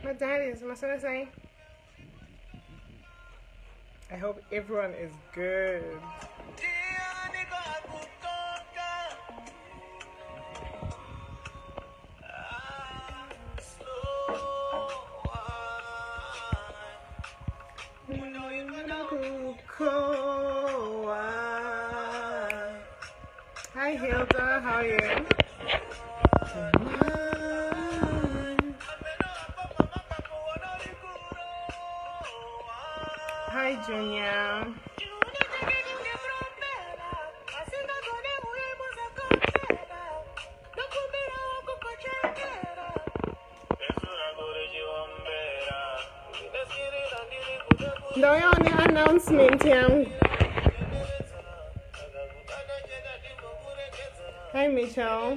My daddies, what's I say? I hope everyone is good. Hi Hilda, how are you? Hi Junior. Don't you only announcement here? Hi Michelle.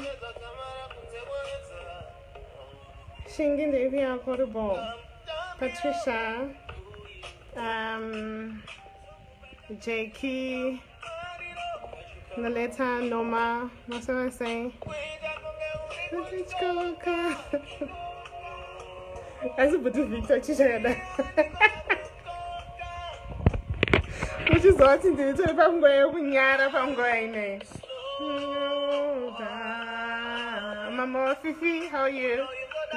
Shingin Devi Affordable. Patricia. Jakey. Naleta Noma. What's I saying? Let's go. As a bit of Victor. Which is what to do if I'm going if I'm going Mama Fifi, how are you?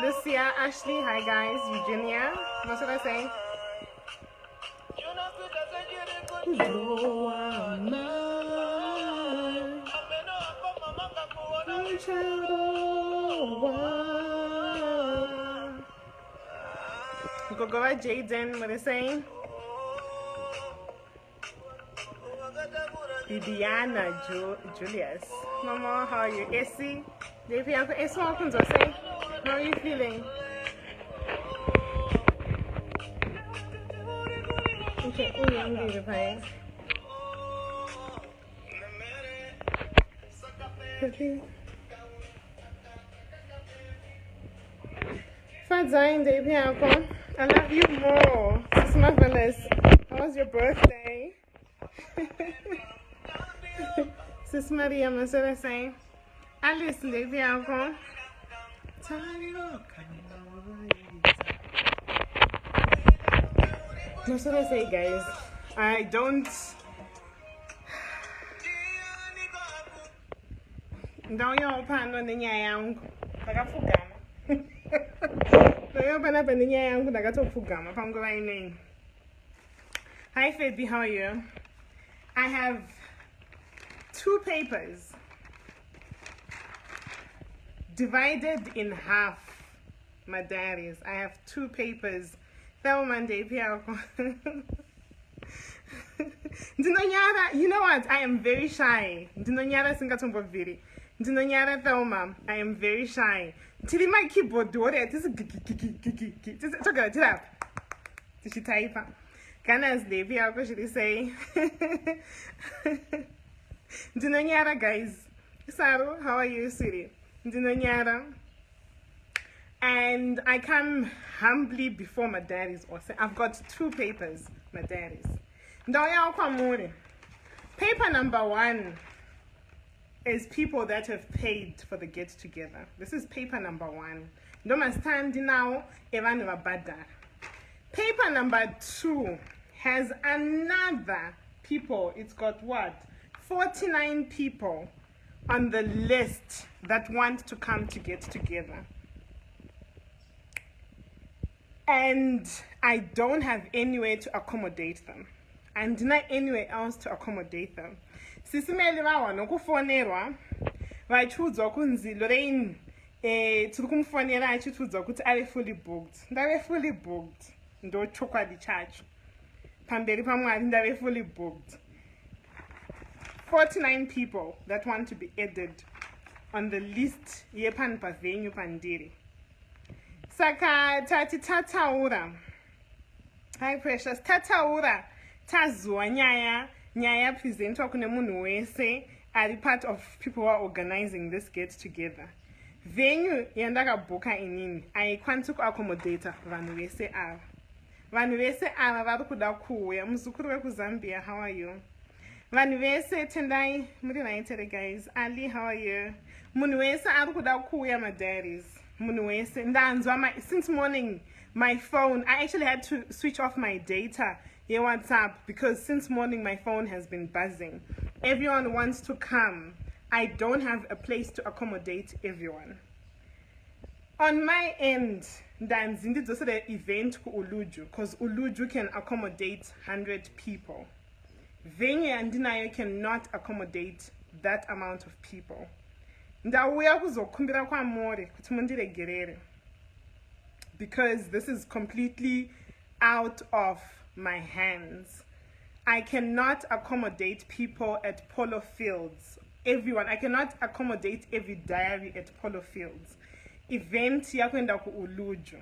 Lucia, Ashley, hi guys, Virginia, what's I saying? Go Jaden, what are you saying? Bibiana Julius. Mama, how are you? Essie? Devi, Uncle Essie, welcome to say. How are you feeling? Okay, oh, young lady, fine. Fadzine, Devi, Uncle. I love you more. Sis Marvelous. How was your birthday? Sis Maria, what's I saying? Alice, Devi, Uncle. What's I say, guys? I don't you open on the nyang. Don't you open up on the nyang. I got to Fugama. I'm going in. Hi, Fabi, how are you? I have 2 papers divided in half. My diaries. I have 2 papers. You know what? I am very shy. I am very shy. Till my keyboard do it. This is she type. Ganas Devi, how should say? Dinonyara, guys. Saru, how are you, sweetie? Dinonyara. And I come humbly before my daddies. I've got 2 papers, my daddies. Paper number 1 is people that have paid for the get together. This is paper number 1. Don't stand now, Evan Rabada. Paper number 2 has another people. It's got what? 49 people on the list that want to come to get together. And I don't have anywhere to accommodate them. And not anywhere else to accommodate them. SIS MELLY no kufonerwa. Vachudzwa kunzi Lorraine turikumfonera achichudzwa kuti ave fully booked. Ndave fully booked. Ndo chokwa di church. Pamberi pamwari ndave fully booked. 49 people that want to be added on the list yepan pa venue pandiri. Saka tataura. Hi precious. Tataura. Tazwa nyaya presenter kune munhu wese ari part of people who are organizing this get together. Venue yandakabuka inini aikwanisi kuaccomodata vanhu vese ava. Vanhu vese ava vari kuda kuuya. Muzukuru wekuZambia, how are you? Vanhu vese tendai muri vaitere guys. Ali, how are you? Munhu wese ari kuda kuuya my daddies. Munhu wese ndanzwa since morning my phone, I actually had to switch off my data here WhatsApp because since morning my phone has been buzzing. Everyone wants to come. I don't have a place to accommodate everyone. On my end, ndanzindi also the event ku Uluju, because Uluju can accommodate 100 people. Venue andinayo cannot accommodate that amount of people. Ndauya kuzokumbira kwa more kuti mundiregerere, because this is completely out of my hands. I cannot accommodate people at polo fields. Everyone, I cannot accommodate every diary at polo fields. Event yakwenda ku Uluju.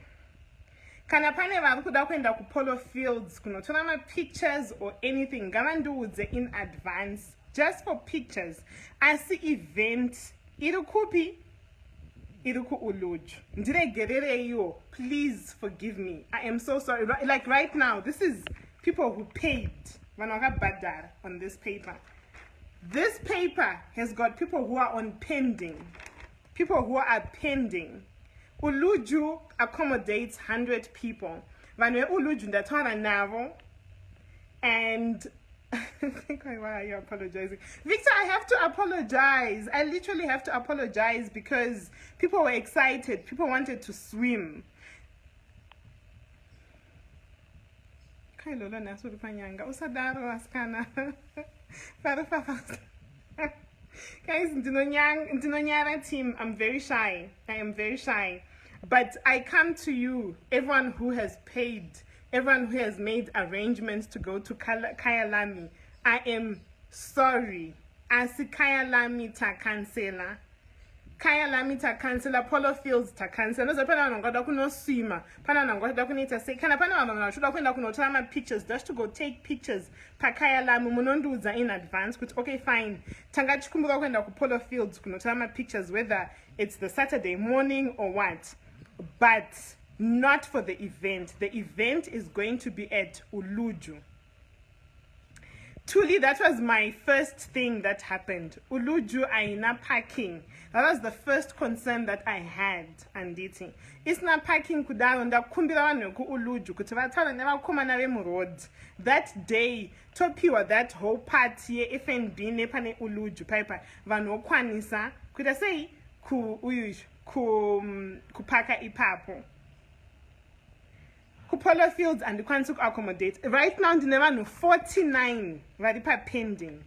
Kana pane vari kuda kuenda ku polo fields kunotora ma pictures or anything, ngavandiudze in advance just for pictures. Asi event iri kupi? Iri ku Uluju. Ndiregerere iyo. Please forgive me. I am so sorry. Like right now, this is people who paid vanoga badar on this paper. This paper has got people who are on pending. People who are pending. Uluju accommodates 100 people. Vanwe Uluju ndatwara navo. And why are you apologizing? Victor, I have to apologize. I literally have to apologize because people were excited. People wanted to swim. Kailolo nasuri panyanga. Usadaro askana. Guys, Ndinonyara team, I'm very shy. I am very shy. But I come to you, everyone who has paid, everyone who has made arrangements to go to Kyalami. I am sorry. Asi Kyalami ta cancela. Kyalami ta cancela, polo fields ta cancela. No zapana nongoda kuno swimmer. Pana nongoda kunita say kana pana nongoda should kwenda kunotama pictures just to go take pictures pa Kyalami munonduza in advance. Okay, fine. Tangachi kumbuka kwenda ku polo fields kunotama pictures whether it's the Saturday morning or what. But not for the event. The event is going to be at Uluju. Truly, that was my first thing that happened. Uluju aina parking. That was the first concern that I had. Anditi. It's not parking kudaro nda kumbira wanu ku Uluju. Kutivatala never kuma na remu road. That day, topiwa that whole party ye FNB nepane Uluju piper. Vanu kwanisa. Kuda say ku uyush ku paka ipapo. Polo fields and the council accommodate. Right now, the never 49 very pending.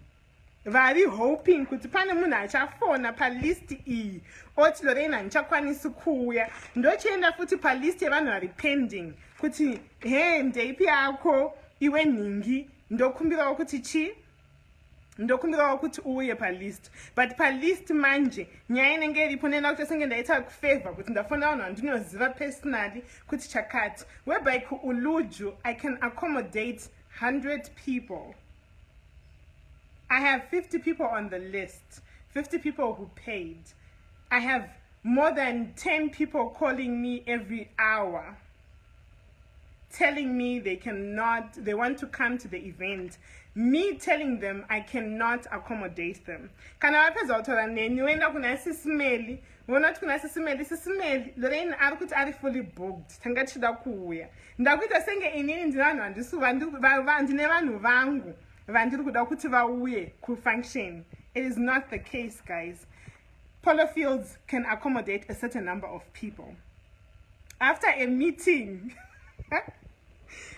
Very hoping could panamuna chafona palisti e or Lorraine and Chakwani Sukuya. No change of footy palisti very pending. Kuti hen de piako, iwen ningi, ndokumbira okutichi. Ndokumbira okuti uye pa list, but pa list manje nyaine ngeri ponena kuti sengenda ita favor kuti ndafona wana ndinoziva personally kuti chakati whereby ku Uluju I can accommodate 100 people. I have 50 people on the list, 50 people who paid. I have more than 10 people calling me every hour telling me they want to come to the event. Me telling them I cannot accommodate them. Kana wapeza otora neni wenda kuna SIS MELLY, wona kuna SIS MELLY, Lorraine arikuti ari fully booked. Tangachida kuya. Ndakuita senge inini ndinano andisu vandine vanu vangu. Vandiri kuda kuti vauye ku function. It is not the case, guys. Polo fields can accommodate a certain number of people. After a meeting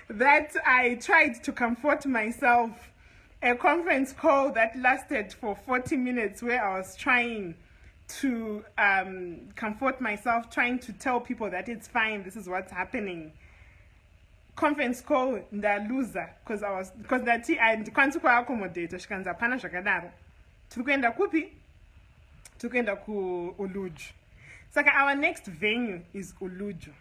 that I tried to comfort myself, a conference call that lasted for 40 minutes where I was trying to comfort myself, trying to tell people that it's fine, this is what's happening. Conference call nda loser because that I can't accommodate shikanza pana shakadaro. Tukenda kupi? Tukenda ku Uluju. So our next venue is Uluju.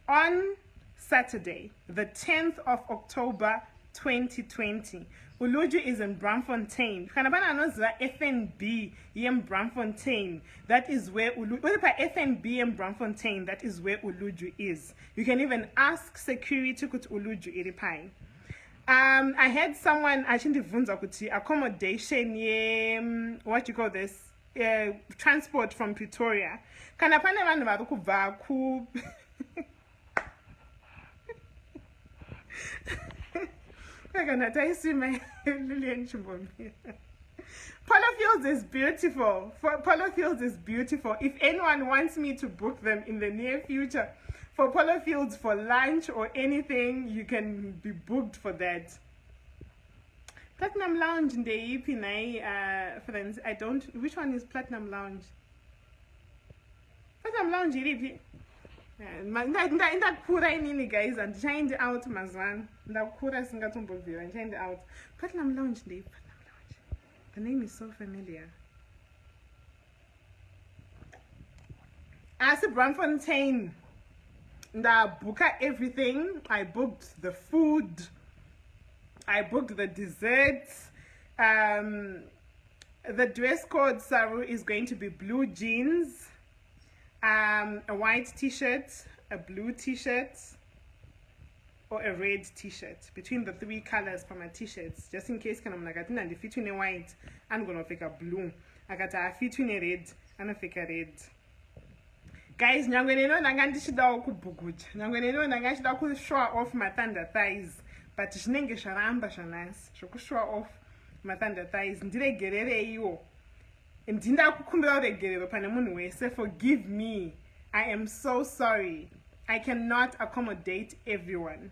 On Saturday, the 10th of October 2020. Uluju is in Braamfontein. Kanabana knows that FNB in Braamfontein. That is where Uluju. What about FNB in Braamfontein? That is where Uluju is. You can even ask security to Uluju iripai. I had someone actually vunza accommodation what you call this transport from Pretoria. Kanapana vanhu vari kubva ku Polo Fields is beautiful. Polo Fields is beautiful. If anyone wants me to book them in the near future for Polo Fields for lunch or anything, you can be booked for that. Platinum Lounge in the EP, friends. I don't. Which one is Platinum Lounge? Platinum Lounge, EP. Ndakura inini guys and change out mazwan. Ndakura singatumboviwa and change out. Platinum Lounge, Platinum Lounge. The name is so familiar. As a Braamfontein, booked everything. I booked the food. I booked the desserts. The dress code, Saru, is going to be blue jeans, a white t-shirt, a blue t-shirt, or a red t-shirt. Between the three colors for my t-shirts, just in case I'm like I fit in a white, I'm gonna pick a blue. I got a fit in a red, and I pick a red. Guys, I'm gonna show off my thunder thighs. But shinenge sharamba shanas shokushwa off matanda thighs ndire gerere iyo ndinda kukumbira uregerero pane munhu wese. Forgive me, I am so sorry. I cannot accommodate everyone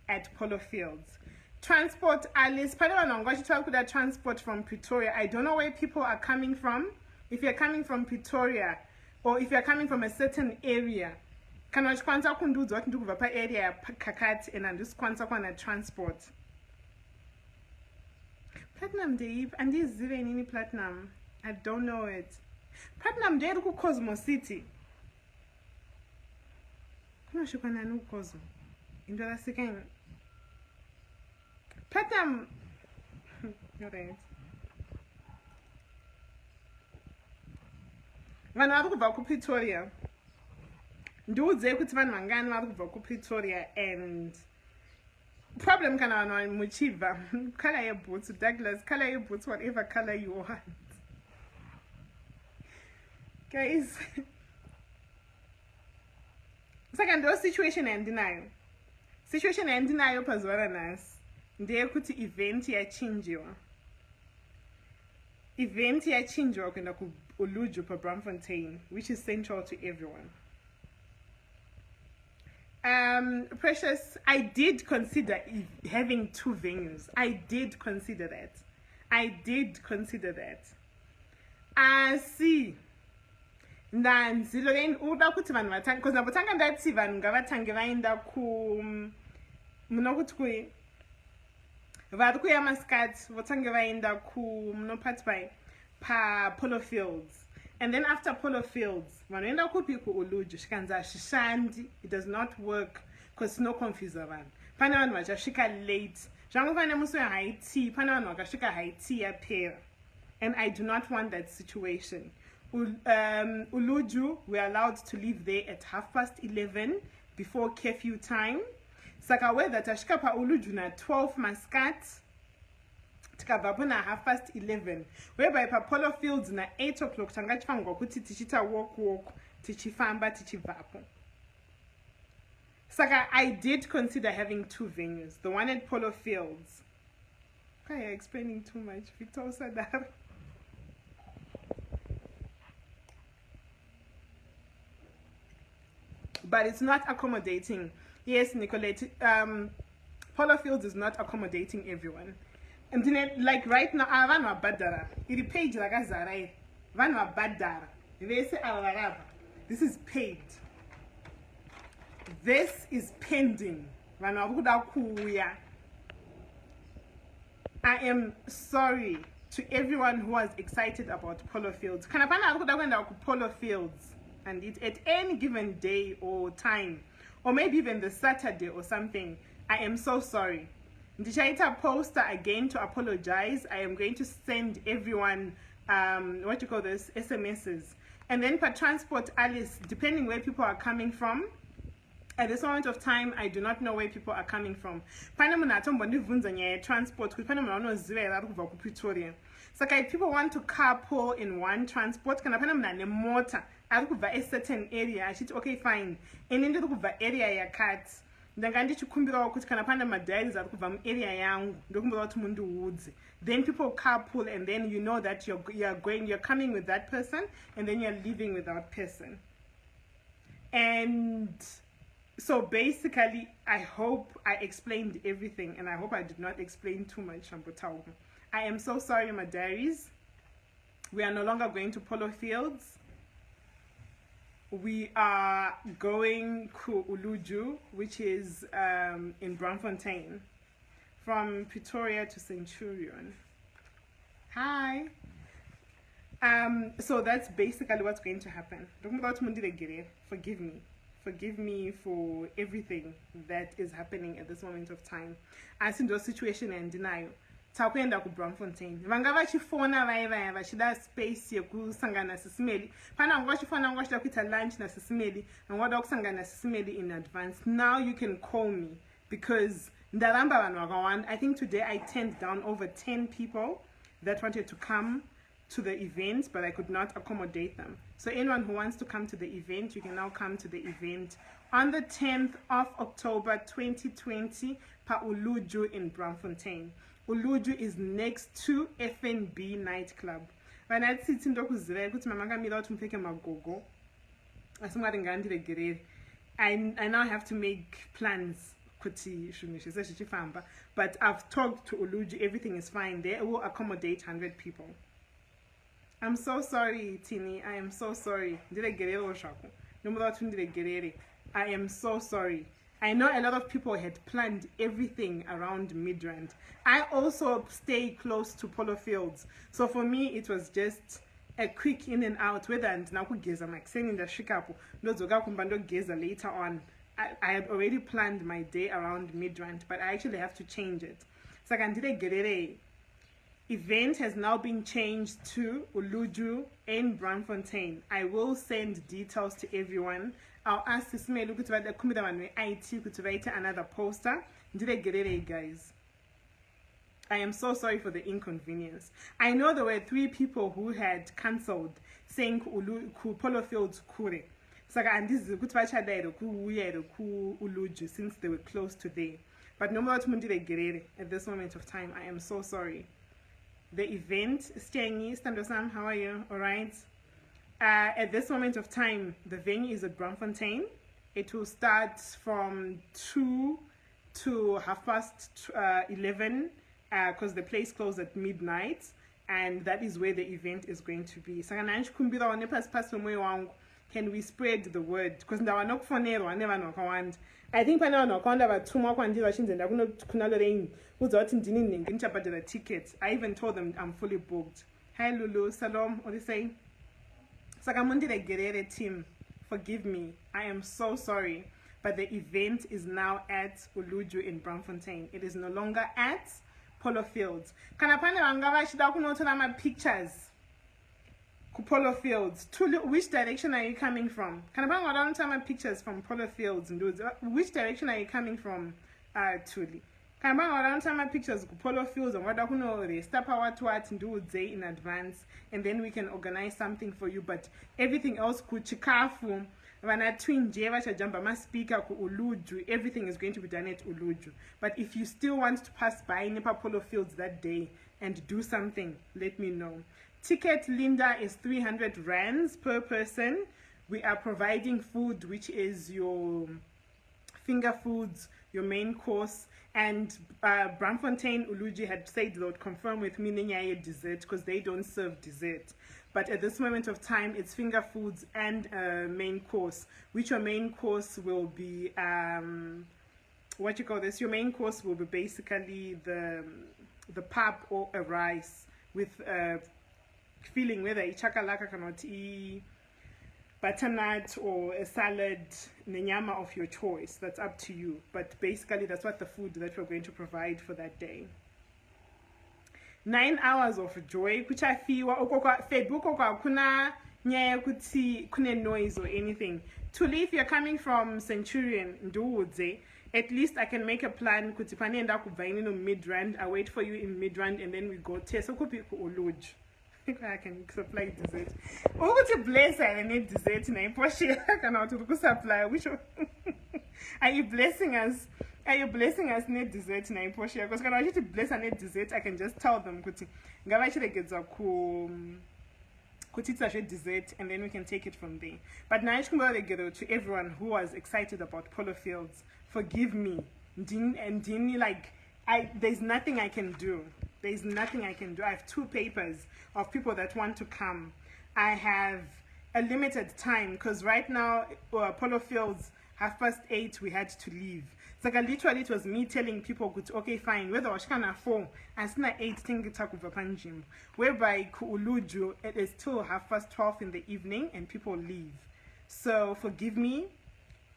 at Polo Fields. Transport, Alice, pane vanhu vangu vachitaura kuda transport from Pretoria. I don't know where people are coming from. If you're coming from Pretoria or if you're coming from a certain area, kana uchikwanisa kundiudza kuti ndikubva paarea kakati and handisikwanisa kuwana transport. Platinum Deep, handizive inini Platinum. I don't know it. Platinum Day iri kuCosmo City. Kunosvikwa nani kuCosmo? Indorasika ino. Platinum. Alright. Vanhu vari kubva kuPretoria. Ndiudze kuti vanhu vangani vari kubva kuPretoria and problem kana vanhu muchibva color yeboots, Douglas, color yeboots, whatever color you want. Guys, saka ndo situation yandinayo. Situation yandinayo pazuva ranhasi ndeyekuti event yachinjiwa. Event yachinjiwa kuenda kuUluju paBraamfontein, which is central to everyone. Precious, I did consider having two venues. I did consider that. See, Nancy, Lorraine, uda kuti vanhu vatanga, because nabotanga ndati vanhu ngavatange vaenda munokuti vari kuya Muscat, votange vaenda munopati pa Polo Fields. And then after Polo Fields, vanoenda kupi kuUluju, shikanzi hashishandi, it does not work because no confuse vanhu. Pane vanhu vachasvika late. Zvangu pane musi wehigh tea, pane vanhu vakasvika high tea yapera. And I do not want that situation. Uluju, we're allowed to leave there at 11:30 before curfew time. Saka whether tashika pa Uluju na 12 Muscat, tikabvapo na 11:30, whereby pa Polo Fields na 8 o'clock tanga chifangwa kuti tichita walk tichifamba tichibvapo. Saka I did consider having two venues, the one at Polo Fields. Okay, you're explaining too much, Victor Sadar. But it's not accommodating. Yes, Nicolette, Polo Fields is not accommodating everyone. And then, like right now, vanhu vabhadhara. Iri page rakazara. Vanhu vabhadhara. Vese avarava. This is paid. This is pending. Vanhu varikuda kuuya. I am sorry to everyone who was excited about Polo Fields. Kana pana varikuda kuenda kuPolo Fields and it at any given day or time, or maybe even the Saturday or something. I am so sorry. Ndichaita poster again to apologize. I am going to send everyone SMSs. And then for transport, Alice, depending where people are coming from, at this moment of time, I do not know where people are coming from. Transport, so if people want to carpool in one transport, can a certain area, okay, fine. And in the area ya cut. ndanga ndichikumbirawo kuti kana pane madiaries ari kubva muarea yangu ndokumbira kuti mundiudze, then people carpool and then you know that you're coming with that person and then you're leaving with that person. And so basically I hope I explained everything, and I hope I did not explain too much. I am so sorry, my diaries. We are no longer going to polo fields. We are going to Uluju, which is in Braamfontein, from Pretoria to Centurion. Hi. So that's basically what's going to happen. Forgive me. Forgive me for everything that is happening at this moment of time. As in the situation and denial. Takwenda ku Braamfontein. Vanga vachifona vaya vachida space yekusangana SIS MELLY. Pana ngwachifona ngwachida kuita lunch na SIS MELLY. Ngoda kusangana SIS MELLY in advance. Now you can call me because ndaramba vanhu vakawanda. I think today I turned down over 10 people that wanted to come to the event, but I could not accommodate them. So anyone who wants to come to the event, you can now come to the event on the 10th of October 2020 pa Uluju in Braamfontein. Uluju is next to FNB nightclub. When I sit in Dokuzire, kuti mama kamira kuti mupfeke magogo. Asingari ngandire gerere. I now have to make plans kuti shumishe sechifamba, but I've talked to Uluju, everything is fine. They will accommodate 100 people. I'm so sorry, Tini. I am so sorry. I am so sorry. I know a lot of people had planned everything around Midrand. I also stay close to polo fields. So for me, it was just a quick in and out. Whether and now geza maxing in the shikapu, lozoga kumbando geza later on. I had already planned my day around Midrand, but I actually have to change it. So Kandide Gerere event has now been changed to Uluju in Braamfontein. I will send details to everyone. I'll ask SIS MELLY to write another poster. Guys, I am so sorry for the inconvenience. I know there were 3 people who had cancelled saying polo fields kure. And this is Uluju since they were close to there. But no more at this moment of time. I am so sorry. The event, Stiangi, Standosam, how are you? All right. At this moment of time, the venue is at Braamfontein. It will start from 2 to 11 because the place closes at midnight, and that is where the event is going to be. Can we spread the word? Because I never know. I think I know about 2 more quantities and I'm going to Lorraine who's out in the tickets. I even told them I'm fully booked. Hi Lulu, Salom, what do you say? Sakamundi the Gerere team, forgive me. I am so sorry. But the event is now at Uluju in Braamfontein. It is no longer at Polo Fields. Kanapane Wangava Shidakuno my pictures. Polo Fields. Which direction are you coming from? Can I don't tell my pictures from Polo Fields and do which direction are you coming from? Tuli. Can I don't tell my pictures Polo Fields and what I know they step out to and do day in advance, and then we can organize something for you. But everything else could chikafu. When I twin Jeva Jamba my speaker ku Uluju, everything is going to be done at Uluju. But if you still want to pass by Nepa Polo Fields that day and do something, let me know. Ticket, Linda, is 300 rands per person. We are providing food, which is your finger foods, your main course, and Braamfontein Uluji had said they would confirm with me Nenyaye dessert because they don't serve dessert. But at this moment of time, it's finger foods and main course, which your main course will be, what you call this? Your main course will be basically the pap or a rice with filling, whether it's chakalaka cannot eat, butternut or a salad, nenyama of your choice. That's up to you. But basically, that's what the food that we're going to provide for that day. 9 hours of joy. Kucha fiwa Facebook kuna nyaya kuti kune noise or anything. Truly, if you're coming from Centurion, Nduwudze, at least I can make a plan. Kutipani enda kubaini no Midrand. I wait for you in Midrand and then we go. Teso kupi ku Uluj. I can supply dessert. Oh, to bless I need dessert. Na impossible. I cannot supply. Which Are you blessing us? Are you blessing us net dessert na Portia? Because when I want you to bless a net dessert, I can just tell them kuti ngavachire gedza ku kuti it's a dessert, and then we can take it from there. But now to everyone who was excited about polo fields, forgive me. And like there's nothing I can do. There's nothing I can do. I have 2 papers of people that want to come. I have a limited time because right now polo fields 8:30 we had to leave. So literally it was me telling people okay fine whether I can afford as na 8 thing panjim whereby Uluju it is still 12:30 in the evening and people leave. So forgive me.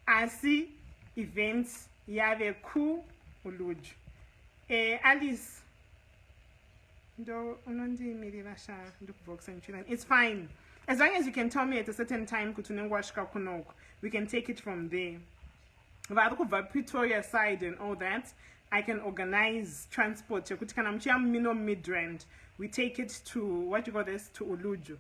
I see events yave ku Uluju. Alice it's fine. As long as you can tell me at a certain time, we can take it from there. Pretoria side and all that, I can organize transport. Midrand. We take it to what you call this to Uluju.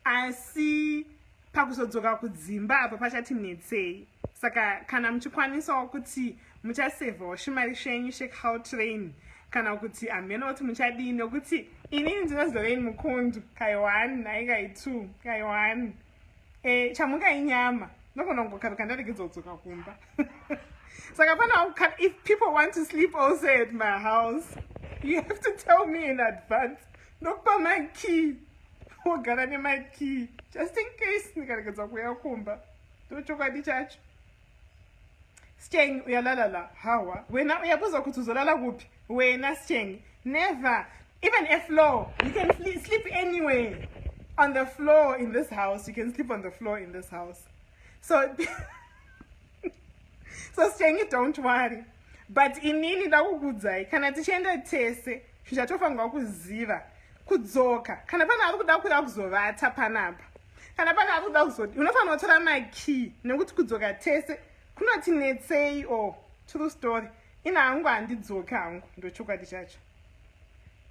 I see pakusozoka kudzimba apa pachati netse. Saka kana mchukwanisa okuti muchasevo shimari shenyu shake how train. Kana kuti amena oti muchadini okuti inini ndinozi Lorraine Mukundu kai 1 naikai 2 kai 1 chamuka inyama nokonongoka kandalekezodzoka kumba. So if people want to sleep also at my house, you have to tell me in advance. Nokupa my key. Wogara ne my key just in case nikalekezodzoka kumba. Tochoka church. Staying uyalala hawa. Wena uyabuza ukuthi uzolala kuphi? Wena staying. Never. Even a floor. You can sleep anywhere. On the floor in this house. You can sleep on the floor in this house. So staying, don't worry. But inini la kukudzai kana tichenda tese zvichatofa ngakuziva kudzoka kana pana ari kuda kuda kuzovata panapa kana pana ari kuda kuzoti unofanira kutora my key nekuti kudzoka tese kunoti netsei or true story ina hangu handidzoka hangu ndochokwadi chacho.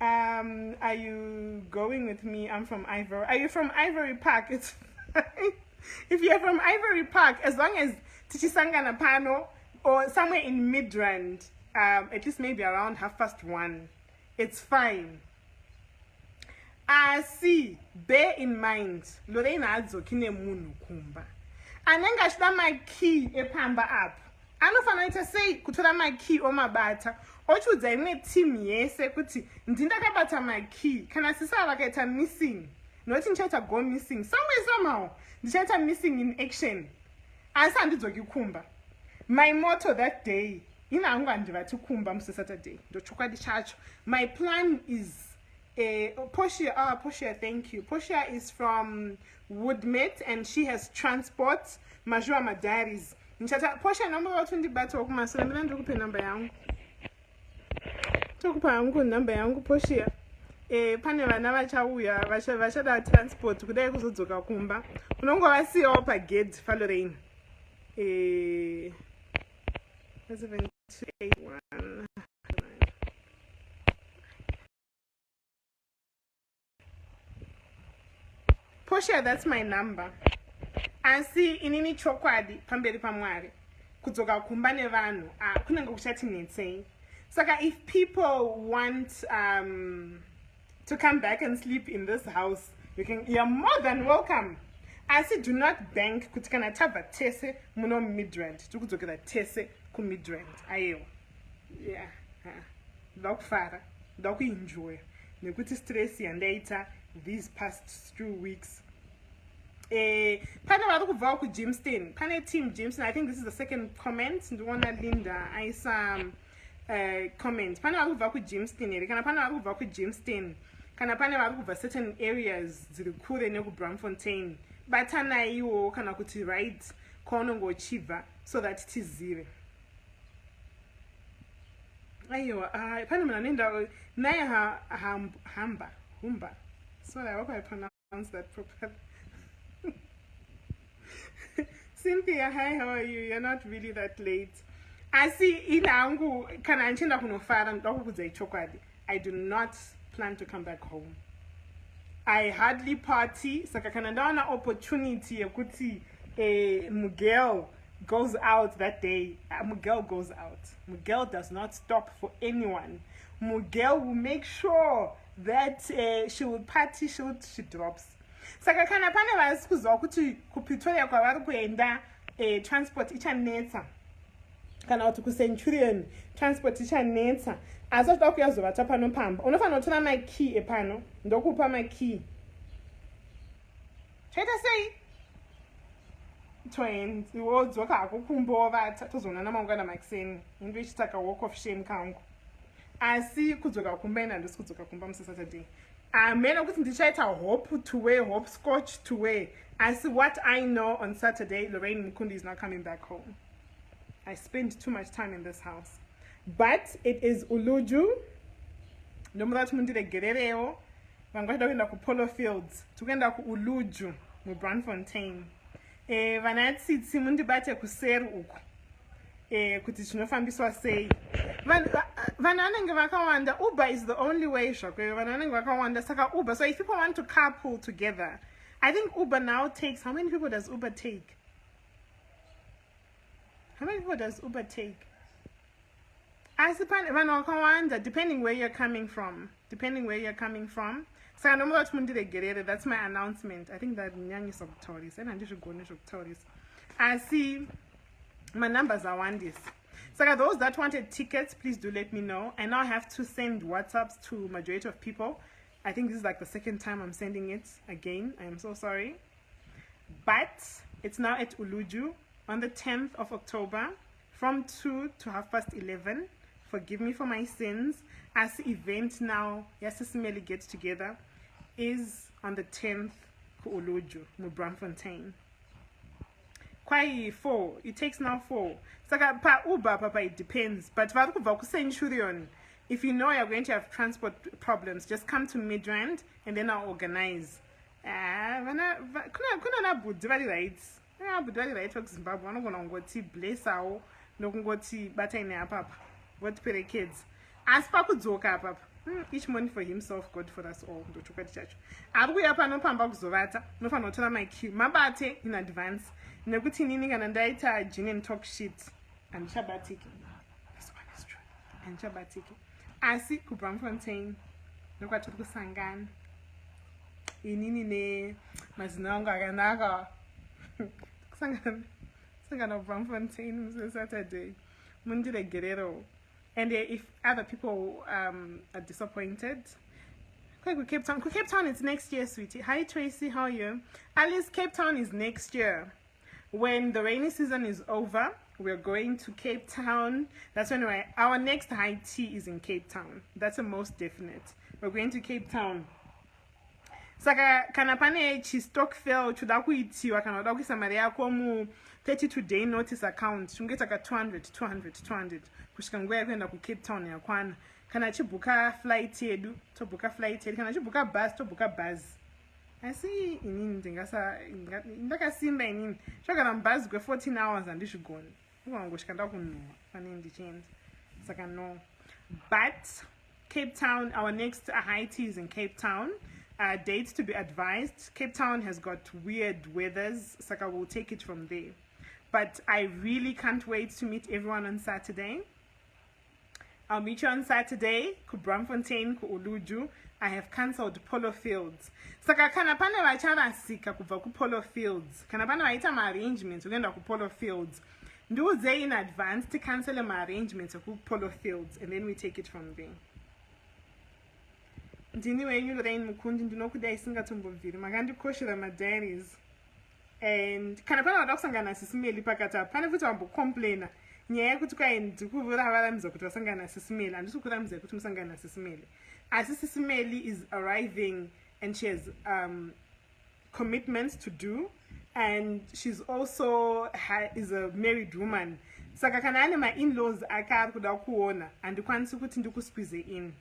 Are you going with me? I'm from Ivory. Are you from Ivory Park? It's fine. If you're from Ivory Park, as long as tichisangana pano or somewhere in Midrand, at least maybe around 1:30, it's fine. See, bear in mind, Lorraine adzokine munu kumba. Anenga shida my key epamba up. Anofana ita say kutola my key o mabata. Ochudza ine team yese kuti ndindakabata my key. Kana sisa vakaita missing. Not in chata go missing. Somehow. The chata missing in action. Asa ndidzoki kumba. My motto that day, ina anga ndiva to kumba mse Saturday. Ndochoka di church. My plan is Portia, thank you. Portia is from Woodmete and she has transport. Majua Madaris. Nchata Portia number wa 20 bato kuma salamina ndokupe number yangu. Tokupa yangu number yangu Portia. Pane vana vachauya vachada transport kudai kuzodzoka kumba. Unongwa vasiyawo pagate pa Lorraine. 7281. Portia, that's my number. Asi inini chokwadi pamberi pamwari kudzoka kumba nevanhu kunenge kuchati netsei. Saka if people want to come back and sleep in this house, you're more than welcome. I say do not bank kuti kana tabva tese muno Midrand tikudzokera tese ku Midrand ayo. Yeah. Ndakufara ndakuenjoy nekuti stress yandaita these past 2 weeks. Pane vari kubva ku Jimston. Pane team Jimston. I think this is the second comment. Ndivona Linda aisa comment. Pane vari kubva ku Jimston here. Kana pane vari kubva ku Jimston. Kana pane vari kubva certain areas dziri kure neku Braamfontein. Batana iwo kana kuti ride kwaunongochibva so that tizive. Aiwa, pane munhu anoenda naye humba. Sorry, I hope I pronounced that properly. Cynthia, hi, how are you? You're not really that late. I see inangu kana nchenda kunofara ndakukudza chokwadi. I do not plan to come back home. I hardly party, saka kana ndaona opportunity yekuti mugirl goes out that day, Miguel goes out. Miguel does not stop for anyone. Miguel will make sure that she will party, she drops. Saka kana pane vasikuzwa kuti kuPretoria kwavari kuenda transport ichanetsa kana kuti kuCenturion transport ichanetsa asi toda kuyazovata panopamba unofanira kutora makey epano ndokupa makey chaita sei iwodzoka hako kumbovata tozoonana mangwana makuseni into ichitaka walk of shame kangu asi kudzoka kumba ina handisi kudzoka kumba musi Saturday amena kuti ndichaita hope to wear hope scotch to wear asi what I know on Saturday Lorraine Mukundi is not coming back home. I spend too much time in this house, but it is Uluju ndomuda kuti mundiregerereo vangwachida kuenda kuPolo Fields tikuenda kuUluju muBrandfontein vanatsitsi mundibate kuseri uku kuti zvinofambiswa sei vanhu vanenge vakawanda Uber is the only way shakwe vanhu vanenge vakawanda saka Uber so if people want to carpool together I think Uber now takes how many people does Uber take Asipan vanhu vakawanda depending where you're coming from saka ndomuda kuti mundiregerere that's my announcement I think that nyanyisa kutaurisa ena handizvigoni zvokutaurisa asi my numbers are wandis. So those that wanted tickets, please do let me know. I now have to send WhatsApps to majority of people. I think this is like the second time I'm sending it again. I am so sorry. But it's now at Uluju on the 10th of October from 2 to 11:30. Forgive me for my sins. As the event now, SIS MELLY gets together, is on the 10th for Uluju, Brandfontein. Kwai 4, it takes now 4. Saka pa Uber papa it depends. But varukubva kuCenturion, if you know you're going to have transport problems, just come to Midrand and then I'll organize. Kuna na budi vari right. Na budi vari right kuZimbabwe vanogona kungoti bless awo nokungoti bata ine apapa. What pere kids. As pa kudzoka apapa. Each money for himself, God for us all. Ndochuka chacho. Ari kuya panopamba kuzovata, nofanira kutora my queue. Mabate in advance. Nekuti nini kana ndaita gin and talk shit andichabatiki. This one is true. Andichabatiki. Asi kuBrandfontein nokwatiri kusangana. Inini ne mazina angu akanaka. Kusangana kuBrandfontein musi Saturday. Mundiregerero. And if other people are disappointed, Cape Town is next year, sweetie. Hi Tracy, how are you? Alice, Cape Town is next year. When the rainy season is over, we're going to Cape Town. That's when our next high tea is in Cape Town. That's the most definite. We're going to Cape Town. Saka kana pane Stockfell chuda kuitiwa kana uda kuisa mari yako mu 32 day notice account chungeta ka 200 kusvika nguva yekuenda kuCape Town yakwana kana chibuka flight yedu tobuka flight yedu kana chibuka bus tobuka bus asi inini ndakasimba inini zvagara mubhazi kwe14 hours handizvigoni ukangosvika ndakunhuhwa pane ndichienda saka no but Cape Town our next high tea is in Cape Town. Dates to be advised. Cape Town has got weird weathers, saka we'll take it from there. But I really can't wait to meet everyone on Saturday. I'll meet you on Saturday, kuBrandfontein, kuUluju. I have cancelled Polo Fields. Saka kana pane vachavasika kubva kuPolo Fields. Kana pane vaita ma-arrangements kuenda kuPolo Fields. Ndiudzei in advance to cancel ma-arrangements kuPolo Fields and then we take it from there. Ndini wenyu Lorraine Mukundi ndinokuda isingatombobviri makandikoshera madiaries and kana pana vada kusangana SIS MELLY pakati apa pane futi vambocomplaina nyaya yekuti kwai ndikuvararamidza kuti vasangana SIS MELLY handisi kuramidza kuti musangana SIS MELLY asi SIS MELLY is arriving and she has commitments to do and she's also is a married woman saka kana ane ma-in-laws akari kuda kuona handikwanisi kuti ndikusqueeze in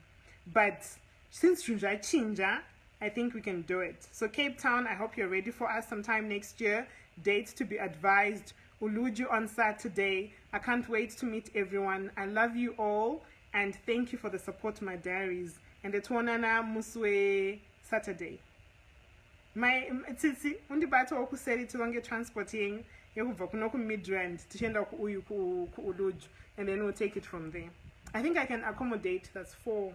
but since Chinja, I think we can do it. So Cape Town, I hope you're ready for us sometime next year. Dates to be advised. Uluju on Saturday. I can't wait to meet everyone. I love you all and thank you for the support, my diaries. And the Tuonana Muswe Saturday. My Tsitsi, undibato okuseri tuwange transporting yekubva kuno ku-Midrand tichienda ku-Uluju, and then we'll take it from there. I think I can accommodate, that's 4.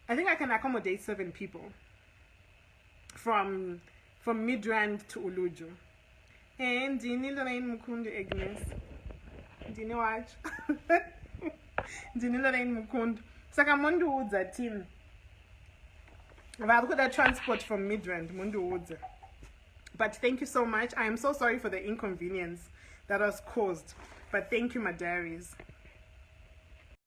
I think I can accommodate 7 people from Midrand to Uluju. And Dini Lorraine Mukundu Agnes. Dini watch. Dini Lorraine Mukundu. Saka mundu udza team. Varukuda transport from Midrand, mundu udza. But thank you so much. I am so sorry for the inconvenience that was caused. But thank you, my diaries.